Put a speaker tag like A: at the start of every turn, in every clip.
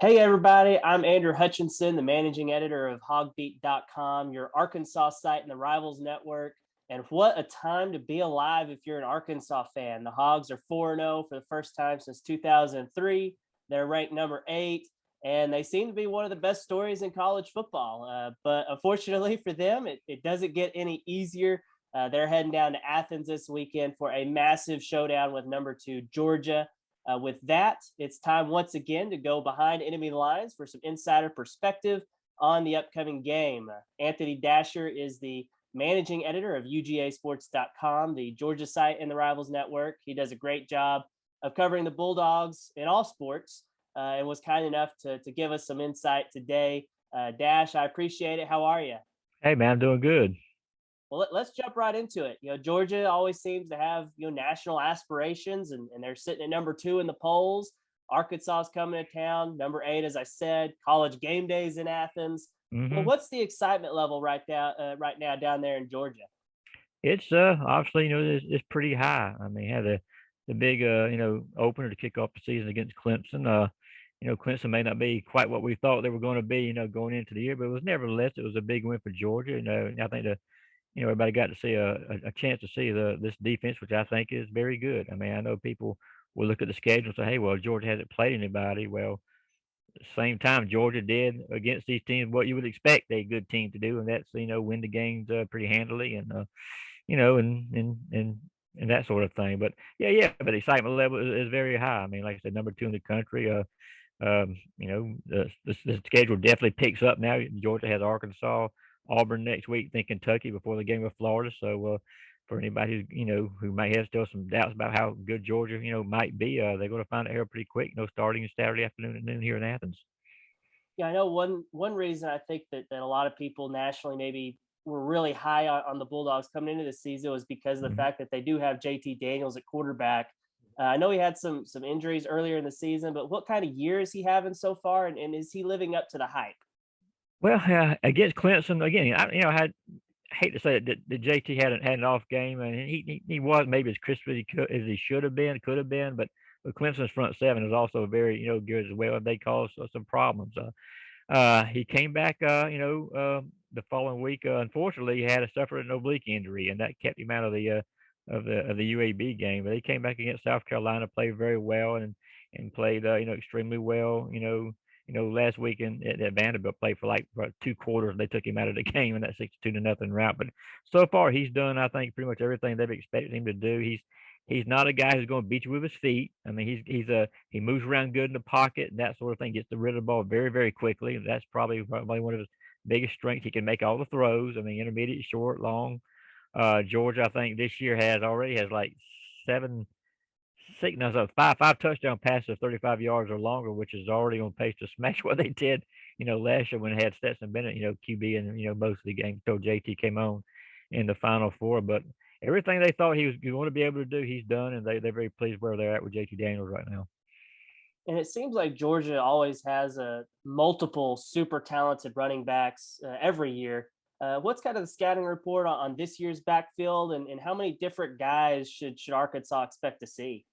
A: Hey, everybody. I'm Andrew Hutchinson, the managing editor of HawgBeat.com, your Arkansas site in the Rivals Network. And what a time to be alive if you're an Arkansas fan. The Hogs are 4-0 for the first time since 2003. They're ranked number 8, and they seem to be one of the best stories in college football. But unfortunately for them, it doesn't get any easier. They're heading down to Athens this weekend for a massive showdown with number 2 Georgia. With that, it's time once again to go behind enemy lines for some insider perspective on the upcoming game. Anthony Dasher is the managing editor of UGAsports.com, the Georgia site in the Rivals Network. He does a great job of covering the Bulldogs in all sports and was kind enough to give us some insight today. Dash, I appreciate it. How are you?
B: Hey man, I'm doing good.
A: Well, let's jump right into it. Georgia always seems to have national aspirations, and they're sitting at number 2 in the polls. Arkansas is coming to town, number 8, as I said. College game days in Athens. Well,
B: hmm
A: what's the excitement level right now down there in Georgia?
B: It's obviously it's pretty high. I mean, had the big opener to kick off the season against Clemson. Clemson may not be quite what we thought they were going to be, going into the year, but nevertheless it was a big win for Georgia. I think everybody got to see a chance to see this defense, which I think is very good. I mean, I know people will look at the schedule and say, hey, well, Georgia hasn't played anybody. Well, same time, Georgia did against these teams what you would expect a good team to do, and that's win the games pretty handily, and and that sort of thing. But but the excitement level is very high. I mean, like I said, number 2 in the country. The schedule definitely picks up now. Georgia has Arkansas, Auburn next week, then Kentucky before the game with Florida. So for anybody who may have still some doubts about how good Georgia might be, they're going to find out here pretty quick. Starting Saturday afternoon at noon here in Athens.
A: Yeah, I know one reason I think that a lot of people nationally maybe were really high on the Bulldogs coming into the season was because of the
B: Mhm.
A: fact that they do have JT Daniels at quarterback. I know he had some injuries earlier in the season, but what kind of year is he having so far, and is he living up to the hype?
B: Well, against Clemson again, I hate to say it, that JT had an off game, and he was maybe as crisp as he should have been, could have been, but Clemson's front seven is also very good as well. They caused some problems. He came back, the following week. Unfortunately, he had suffered an oblique injury, and that kept him out of the UAB game. But he came back against South Carolina, played very well, and played extremely well. Last week at Vanderbilt played for 2 quarters. They took him out of the game in that 62-0 rout. But so far, he's done, I think, pretty much everything they've expected him to do. He's not a guy who's going to beat you with his feet. I mean, he moves around good in the pocket and that sort of thing. Gets rid of the ball very, very quickly. That's probably one of his biggest strengths. He can make all the throws. I mean, intermediate, short, long. Georgia, I think this year already has like seven, six, no, so five touchdown passes of 35 yards or longer, which is already on pace to smash what they did, last year when they had Stetson Bennett, QB, and most of the game until JT came on in the Final Four. But everything they thought he was going to be able to do, he's done, and they're very pleased where they're at with JT Daniels right now.
A: And it seems like Georgia always has a multiple super talented running backs every year. What's kind of the scouting report on this year's backfield, and how many different guys should Arkansas expect to see?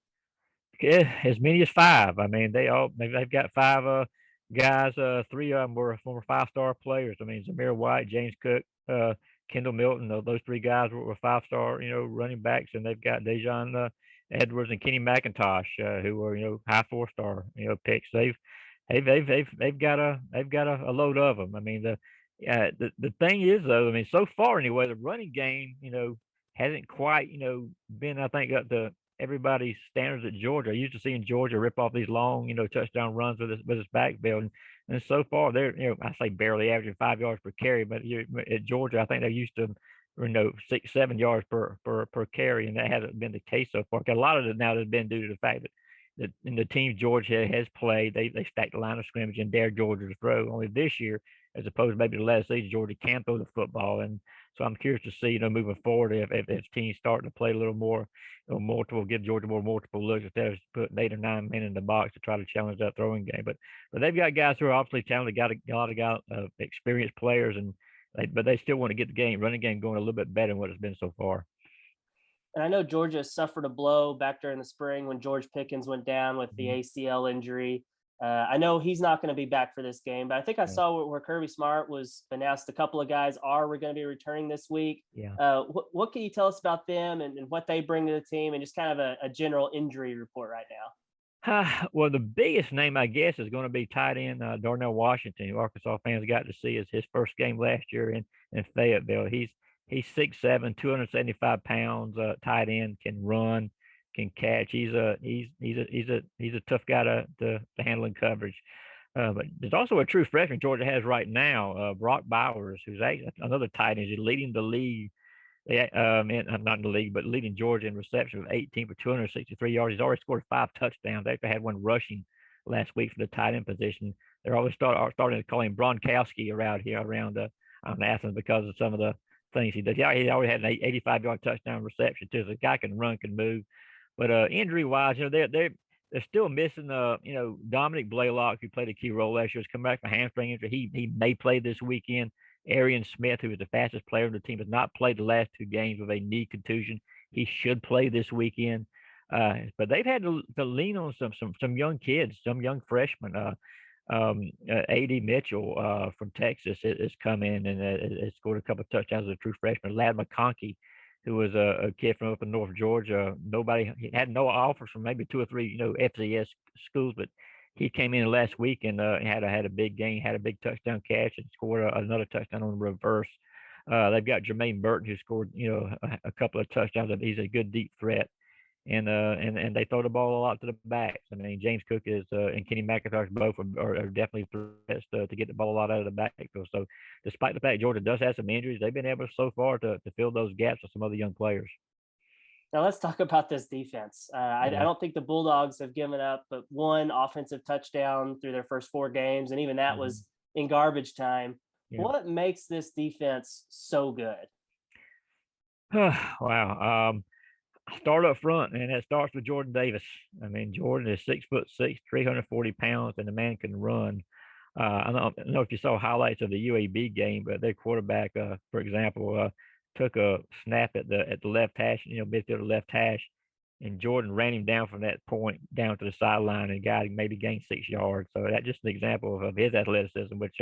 B: Yeah, as many as five. I mean, they've got five guys. Three of them were former 5-star players. I mean, Zamir White, James Cook, Kendall Milton. Those three guys were 5-star, running backs, and they've got Dejon Edwards and Kenny McIntosh, who were high 4-star picks. They've got a load of them. I mean, the thing is though, I mean, so far anyway, the running game hasn't quite been, I think, up to everybody's standards at Georgia. I used to seeing Georgia rip off these long, touchdown runs with his backfield, and so far they're, I say barely averaging 5 yards per carry, but at Georgia, I think they're used to, 6, 7 yards per carry, and that hasn't been the case so far. A lot of it now has been due to the fact that in the team Georgia has played, they stacked the line of scrimmage and dared Georgia to throw. Only this year, as opposed to maybe the last season, Georgia can throw the football, and so I'm curious to see, moving forward, if teams start to play a little more, multiple, give Georgia more multiple looks instead of putting 8 or 9 men in the box to try to challenge that throwing game. But they've got guys who are obviously talented, got a lot of guys, experienced players, and but they still want to get the running game going a little bit better than what it's been so far.
A: And I know Georgia suffered a blow back during the spring when George Pickens went down with the
B: Mhm.
A: ACL injury. I know he's not going to be back for this game, but I think I
B: Yeah.
A: saw where Kirby Smart was announced a couple of guys are going to be returning this week.
B: Yeah.
A: What can you tell us about them and what they bring to the team and just kind of a general injury report right now?
B: Well, the biggest name, I guess, is going to be tight end Darnell Washington, who Arkansas fans got to see his first game last year in Fayetteville. He's 6'7", 275 pounds. Tight end, can run, can catch. He's a tough guy to handle in coverage. But there's also a true freshman Georgia has right now, Brock Bowers, who's actually another tight end. He's leading the league. Yeah, not in the league, but leading Georgia in reception with 18 for 263 yards. He's already scored 5 touchdowns. They actually had one rushing last week for the tight end position. They're always starting to call him Bronkowski around here, around Athens, because of some of the things he does. Yeah, he already had an 85-yard touchdown reception too. So the guy can run, can move. But injury wise, they're still missing Dominic Blaylock, who played a key role last year, has come back from hamstring injury. He may play this weekend. Arian Smith, who is the fastest player on the team, has not played the last 2 games with a knee contusion. He should play this weekend. But they've had to lean on some young kids, some young freshmen. A.D. Mitchell from Texas has come in and has scored a couple of touchdowns as a true freshman. Lad McConkey, who was a kid from up in North Georgia. He had no offers from maybe 2 or 3, FCS schools, but he came in last week and had a big game, had a big touchdown catch, and scored another touchdown on the reverse. They've got Jermaine Burton, who scored a couple of touchdowns. He's a good deep threat, and they throw the ball a lot to the backs. I mean, James Cook is and Kenny McIntosh both are definitely threats to get the ball a lot out of the backfield. So, despite the fact Georgia does have some injuries, they've been able so far to fill those gaps with some other young players.
A: Now let's talk about this defense. I
B: Yeah.
A: don't think the Bulldogs have given up but one offensive touchdown through their first 4 games, and even that
B: Mhm.
A: was in garbage time.
B: Yeah.
A: What makes this defense so good?
B: Wow. Start up front, and it starts with Jordan Davis. I mean, Jordan is 6'6", 340 pounds, and the man can run. I don't know if you saw highlights of the UAB game, but their quarterback, for example, took a snap at the left hash, midfield left hash, and Jordan ran him down from that point down to the sideline and got him, maybe gained 6 yards. So that's just an example of his athleticism, which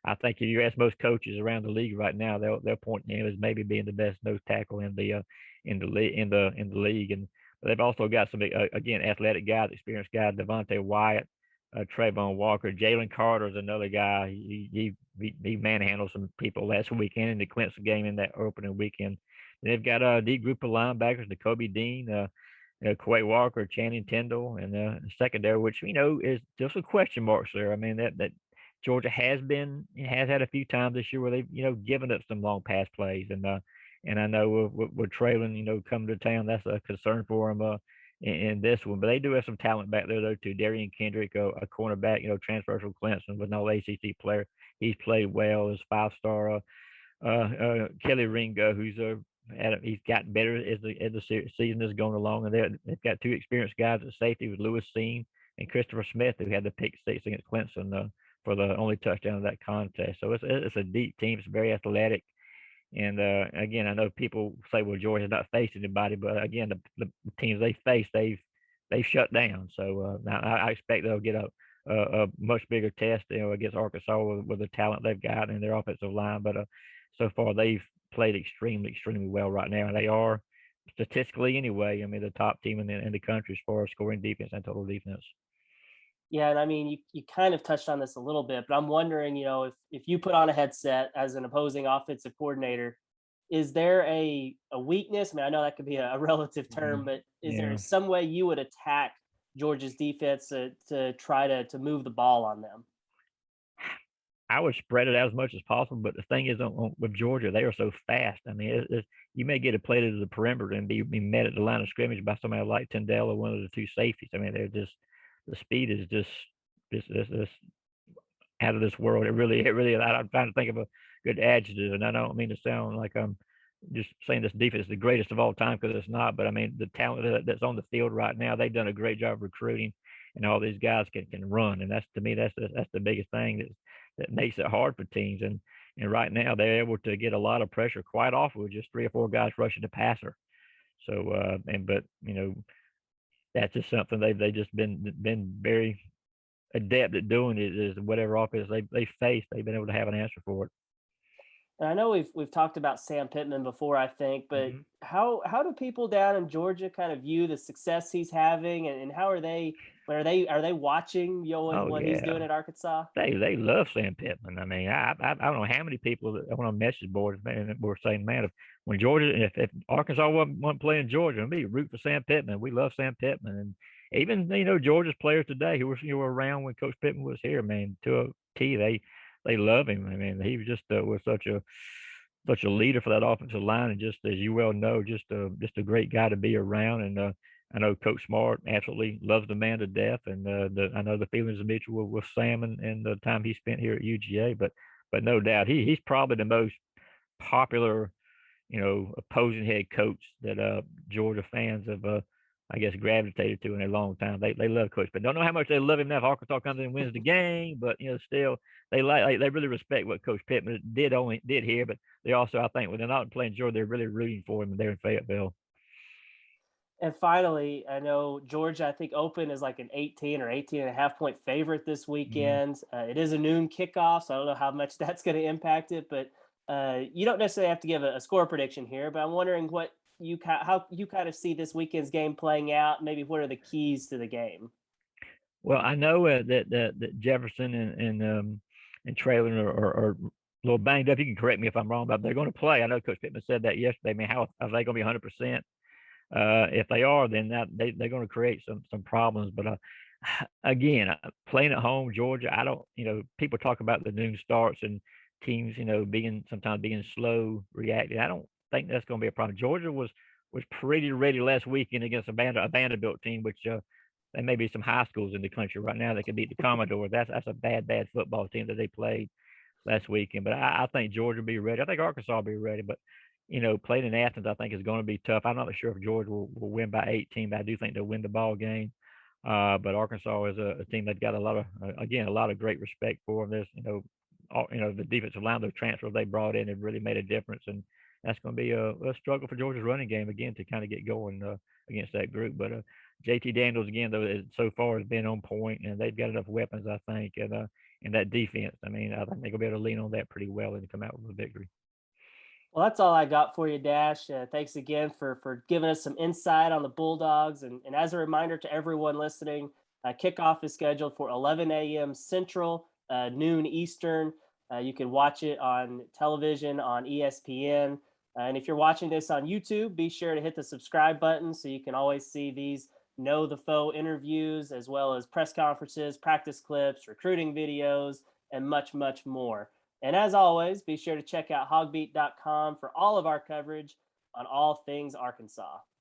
B: I think if you ask most coaches around the league right now, they'll point to him as maybe being the best nose tackle in the league. And they've also got some again athletic guys, experienced guys, Devontae Wyatt, Trayvon Walker, Jalen Carter is another guy. He manhandled some people last weekend in the Clemson game in that opening weekend. And they've got a deep group of linebackers, N'Kobe Dean, Quay Walker, Channing Tindall, and secondary, which is just some question marks there. I mean that Georgia has had a few times this year where they've given up some long pass plays, and I know with Traylon coming to town, that's a concern for them in this one. But they do have some talent back there though too. Darian Kendrick, a cornerback, transfer from Clemson, with no ACC player. He's played well as 5-star. Kelly Ringo, he's gotten better as the season is going along, and they've got 2 experienced guys at safety with Lewis Seam and Christopher Smith, who had the pick six against Clemson for the only touchdown of that contest. So it's a deep team. It's very athletic. And again, I know people say, "Well, Georgia's not faced anybody," but again, the teams they face, they've shut down. So now I expect they'll get a much bigger test, against Arkansas with the talent they've got in their offensive line. But so far, they've played extremely, extremely well right now, and they are statistically anyway. I mean, the top team in the country as far as scoring defense and total defense.
A: Yeah, and I mean, you kind of touched on this a little bit, but I'm wondering, if you put on a headset as an opposing offensive coordinator, is there a weakness? I mean, I know that could be a relative term,
B: Mhm.
A: but is there
B: Yeah.
A: some way you would attack Georgia's defense to try to move the ball on them?
B: I would spread it out as much as possible, but the thing is, with Georgia, they are so fast. I mean, you may get a play to the perimeter and be met at the line of scrimmage by somebody like Tyndale or one of the 2 safeties. I mean, the speed is just out of this world. It really. I'm trying to think of a good adjective, and I don't mean to sound like I'm just saying this defense is the greatest of all time, because it's not. But I mean, the talent that's on the field right now, they've done a great job recruiting, and all these guys can run, and that's, to me, that's the biggest thing that makes it hard for teams. And right now they're able to get a lot of pressure quite often with just 3 or 4 guys rushing the passer. So but that's just something they just been very adept at doing it is whatever offense they face, they've been able to have an answer for it.
A: And I know we've talked about Sam Pittman before, I think, but
B: Mm-hmm.
A: how do people down in Georgia kind of view the success he's having, and how are they watching and
B: Oh
A: what he's
B: yeah,
A: doing at Arkansas?
B: they love Sam Pittman. I mean, I don't know how many people that on our message boards, man, were saying, man, when Georgia, if Arkansas wasn't playing Georgia, it'd be root for Sam Pittman. We love Sam Pittman, and even Georgia's players today who were around when Coach Pittman was here, man, to a T, they love him. I mean, he was just was such a leader for that offensive line, and just as you well know, just a great guy to be around. And I know Coach Smart absolutely loves the man to death, and I know the feelings of mutual with Sam and the time he spent here at UGA. But no doubt he's probably the most popular opposing head coach that Georgia fans have I guess gravitated to in a long time. They love Coach, but don't know how much they love him now if Arkansas comes in and wins the game. But still they really respect what Coach Pittman did here. But they also, I think, when they're not playing Georgia, they're really rooting for him there in Fayetteville.
A: And finally, I know Georgia, I think, open is like an 18 or 18 and a half point favorite this
B: Mm-hmm.
A: weekend. It is a noon kickoff, so I don't know how much that's going to impact it. But you don't necessarily have to give a score prediction here. But I'm wondering how you kind of see this weekend's game playing out. Maybe what are the keys to the game?
B: Well, I know that Jefferson and Traylon are a little banged up. You can correct me if I'm wrong, but they're going to play. I know Coach Pittman said that yesterday. I mean, how are they going to be 100%? If they are, then they're going to create some problems. But again, playing at home, Georgia, I don't. People talk about the noon starts and teams, sometimes being slow reacting. I don't think that's going to be a problem. Georgia was pretty ready last weekend against a Vanderbilt team, which there may be some high schools in the country right now that can beat the Commodores. That's a bad football team that they played last weekend. But I think Georgia will be ready. I think Arkansas will be ready. But playing in Athens, I think is going to be tough. I'm not sure if Georgia will win by 18, but I do think they'll win the ball game. But Arkansas is a team that's got a lot of great respect for them. There's the defensive line, the transfers they brought in have really made a difference, and that's going to be a struggle for Georgia's running game again to kind of get going against that group. But JT Daniels again though so far has been on point, and they've got enough weapons I think, and that defense. I mean, I think they're gonna be able to lean on that pretty well and come out with a victory.
A: Well, that's all I got for you, Dash. Thanks again for giving us some insight on the Bulldogs. And as a reminder to everyone listening, kickoff is scheduled for 11 a.m. Central, noon Eastern. You can watch it on television on ESPN. And if you're watching this on YouTube, be sure to hit the subscribe button so you can always see these Know the Foe interviews, as well as press conferences, practice clips, recruiting videos, and much, much more. And as always, be sure to check out HawgBeat.com for all of our coverage on all things Arkansas.